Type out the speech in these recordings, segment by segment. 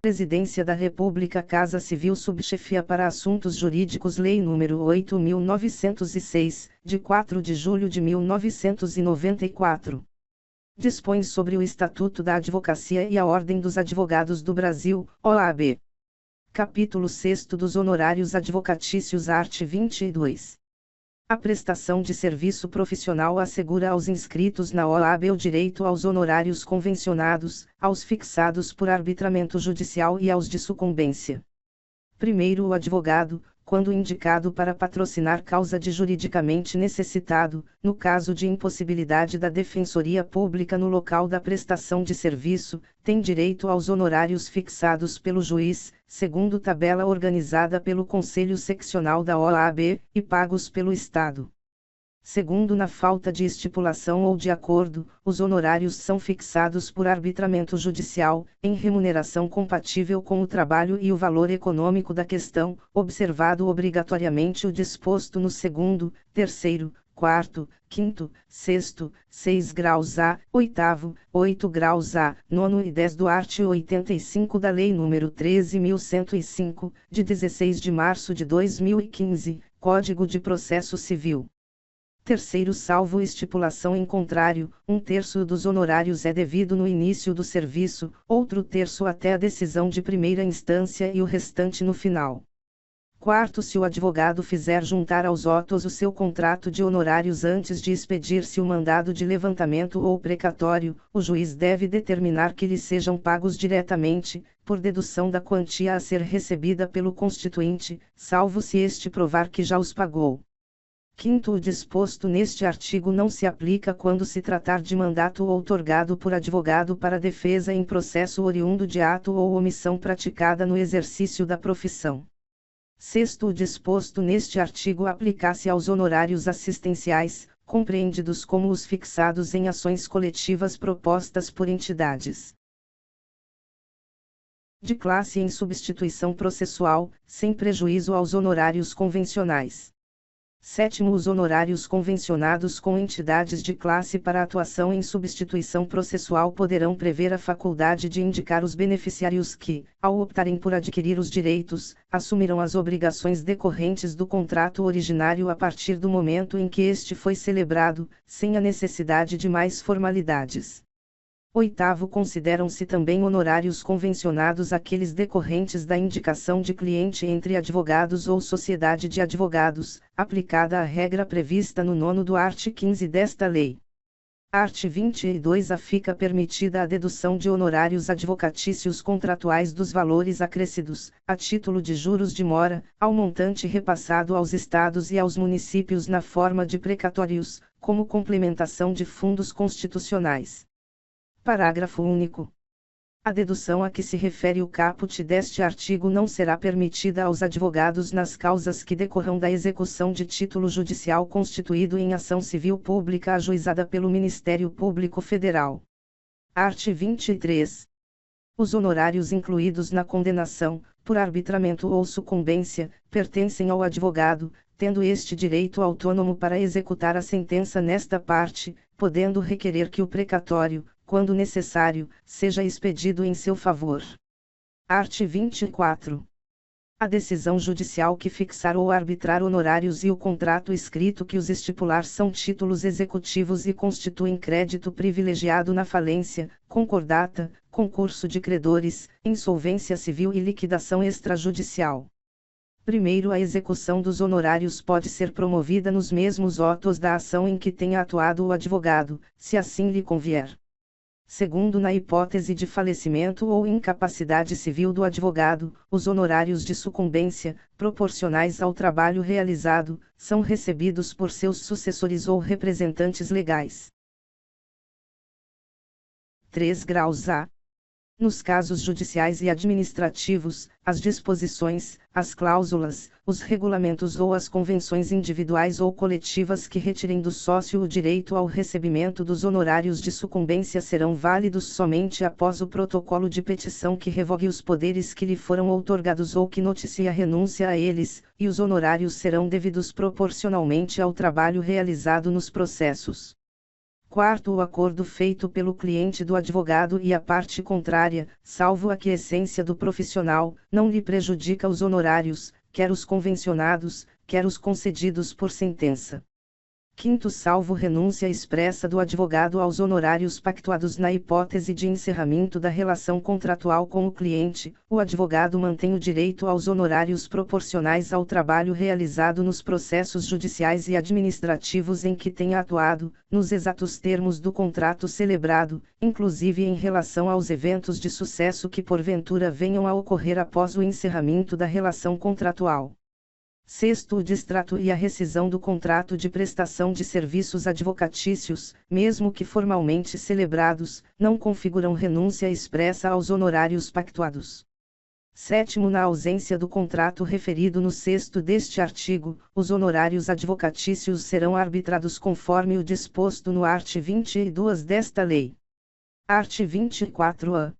Presidência da República, Casa Civil, Subchefia para Assuntos Jurídicos, Lei nº 8.906, de 4 de julho de 1994. Dispõe sobre o Estatuto da Advocacia e a Ordem dos Advogados do Brasil, OAB. Capítulo 6 dos Honorários Advocatícios, art. 22. A prestação de serviço profissional assegura aos inscritos na OAB o direito aos honorários convencionados, aos fixados por arbitramento judicial e aos de sucumbência. Primeiro, o advogado, quando indicado para patrocinar causa de juridicamente necessitado, no caso de impossibilidade da Defensoria Pública no local da prestação de serviço, tem direito aos honorários fixados pelo juiz, segundo tabela organizada pelo Conselho Seccional da OAB, e pagos pelo Estado. Segundo, na falta de estipulação ou de acordo, os honorários são fixados por arbitramento judicial, em remuneração compatível com o trabalho e o valor econômico da questão, observado obrigatoriamente o disposto no segundo, terceiro, quarto, quinto, sexto, 6 graus A, oitavo, 8 graus A, nono e 10 do art. 85 da Lei nº 13.105, de 16 de março de 2015, Código de Processo Civil. Terceiro, salvo estipulação em contrário, 1/3 dos honorários é devido no início do serviço, outro terço até a decisão de primeira instância e o restante no final. Quarto, se o advogado fizer juntar aos autos o seu contrato de honorários antes de expedir-se o mandado de levantamento ou precatório, o juiz deve determinar que lhe sejam pagos diretamente, por dedução da quantia a ser recebida pelo constituinte, salvo se este provar que já os pagou. Quinto, o disposto neste artigo não se aplica quando se tratar de mandato outorgado por advogado para defesa em processo oriundo de ato ou omissão praticada no exercício da profissão. Sexto, o disposto neste artigo aplica-se aos honorários assistenciais, compreendidos como os fixados em ações coletivas propostas por entidades de classe em substituição processual, sem prejuízo aos honorários convencionais. Sétimo, os honorários convencionados com entidades de classe para atuação em substituição processual poderão prever a faculdade de indicar os beneficiários que, ao optarem por adquirir os direitos, assumirão as obrigações decorrentes do contrato originário a partir do momento em que este foi celebrado, sem a necessidade de mais formalidades. Oitavo, consideram-se também honorários convencionados aqueles decorrentes da indicação de cliente entre advogados ou sociedade de advogados, aplicada a regra prevista no 9º do art. 15 desta lei. Art. 22. Fica permitida a dedução de honorários advocatícios contratuais dos valores acrescidos, a título de juros de mora, ao montante repassado aos estados e aos municípios na forma de precatórios, como complementação de fundos constitucionais. Parágrafo único. A dedução a que se refere o caput deste artigo não será permitida aos advogados nas causas que decorram da execução de título judicial constituído em ação civil pública ajuizada pelo Ministério Público Federal. Art. 23. Os honorários incluídos na condenação, por arbitramento ou sucumbência, pertencem ao advogado, tendo este direito autônomo para executar a sentença nesta parte, podendo requerer que o precatório, quando necessário, seja expedido em seu favor. Art. 24. A decisão judicial que fixar ou arbitrar honorários e o contrato escrito que os estipular são títulos executivos e constituem crédito privilegiado na falência, concordata, concurso de credores, insolvência civil e liquidação extrajudicial. Primeiro, a execução dos honorários pode ser promovida nos mesmos autos da ação em que tenha atuado o advogado, se assim lhe convier. Segundo, na hipótese de falecimento ou incapacidade civil do advogado, os honorários de sucumbência, proporcionais ao trabalho realizado, são recebidos por seus sucessores ou representantes legais. 3 graus A. Nos casos judiciais e administrativos, as disposições, as cláusulas, os regulamentos ou as convenções individuais ou coletivas que retirem do sócio o direito ao recebimento dos honorários de sucumbência serão válidos somente após o protocolo de petição que revogue os poderes que lhe foram outorgados ou que noticie a renúncia a eles, e os honorários serão devidos proporcionalmente ao trabalho realizado nos processos. Quarto, o acordo feito pelo cliente do advogado e a parte contrária, salvo a aquiescência do profissional, não lhe prejudica os honorários, quer os convencionados, quer os concedidos por sentença. Quinto, salvo renúncia expressa do advogado aos honorários pactuados na hipótese de encerramento da relação contratual com o cliente, o advogado mantém o direito aos honorários proporcionais ao trabalho realizado nos processos judiciais e administrativos em que tenha atuado, nos exatos termos do contrato celebrado, inclusive em relação aos eventos de sucesso que porventura venham a ocorrer após o encerramento da relação contratual. Sexto, o distrato e a rescisão do contrato de prestação de serviços advocatícios, mesmo que formalmente celebrados, não configuram renúncia expressa aos honorários pactuados. Sétimo, na ausência do contrato referido no 6º deste artigo, os honorários advocatícios serão arbitrados conforme o disposto no art. 22 desta lei. Art. 24-A.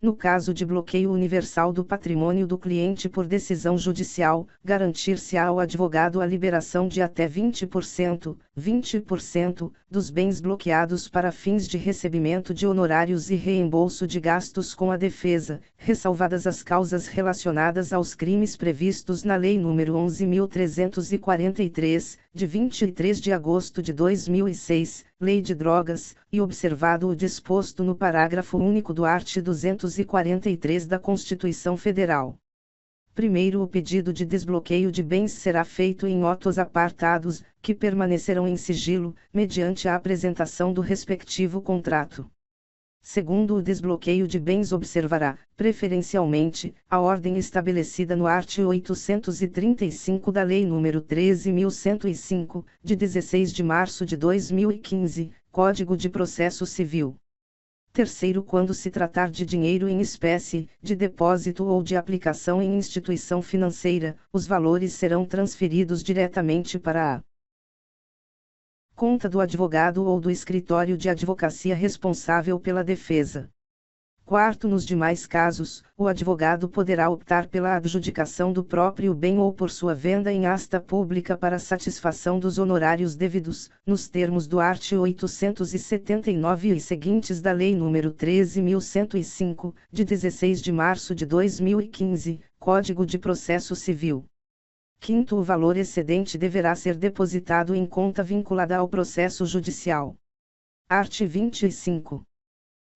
No caso de bloqueio universal do patrimônio do cliente por decisão judicial, garantir-se-á ao advogado a liberação de até 20% dos bens bloqueados para fins de recebimento de honorários e reembolso de gastos com a defesa, ressalvadas as causas relacionadas aos crimes previstos na Lei nº 11.343, de 23 de agosto de 2006, Lei de Drogas, e observado o disposto no parágrafo único do art. 243 da Constituição Federal. Primeiro, o pedido de desbloqueio de bens será feito em autos apartados, que permanecerão em sigilo, mediante a apresentação do respectivo contrato. Segundo, o desbloqueio de bens observará, preferencialmente, a ordem estabelecida no art. 835 da Lei nº 13.105, de 16 de março de 2015, Código de Processo Civil. Terceiro, quando se tratar de dinheiro em espécie, de depósito ou de aplicação em instituição financeira, os valores serão transferidos diretamente para a conta do advogado ou do escritório de advocacia responsável pela defesa. Quarto, nos demais casos, o advogado poderá optar pela adjudicação do próprio bem ou por sua venda em asta pública para satisfação dos honorários devidos, nos termos do art. 879 e seguintes da Lei nº 13.105, de 16 de março de 2015, Código de Processo Civil. Quinto, o valor excedente deverá ser depositado em conta vinculada ao processo judicial. Art. 25.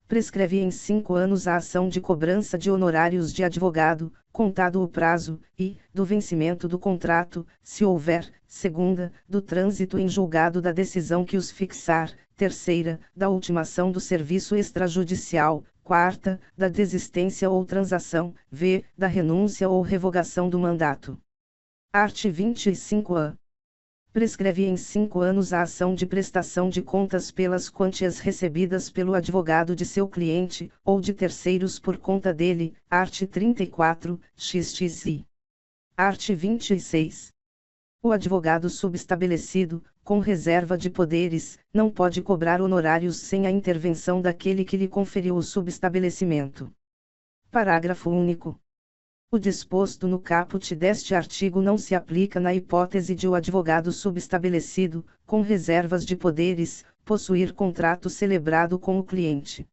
Prescreve em 5 anos a ação de cobrança de honorários de advogado, contado o prazo, e, do vencimento do contrato, se houver, segunda, do trânsito em julgado da decisão que os fixar, terceira, da ultimação do serviço extrajudicial, quarta, da desistência ou transação, v, da renúncia ou revogação do mandato. Art. 25-A. Prescreve em 5 anos a ação de prestação de contas pelas quantias recebidas pelo advogado de seu cliente, ou de terceiros por conta dele, art. 34, xxi. Art. 26. O advogado subestabelecido, com reserva de poderes, não pode cobrar honorários sem a intervenção daquele que lhe conferiu o subestabelecimento. Parágrafo único. O disposto no caput deste artigo não se aplica na hipótese de o advogado subestabelecido, com reservas de poderes, possuir contrato celebrado com o cliente.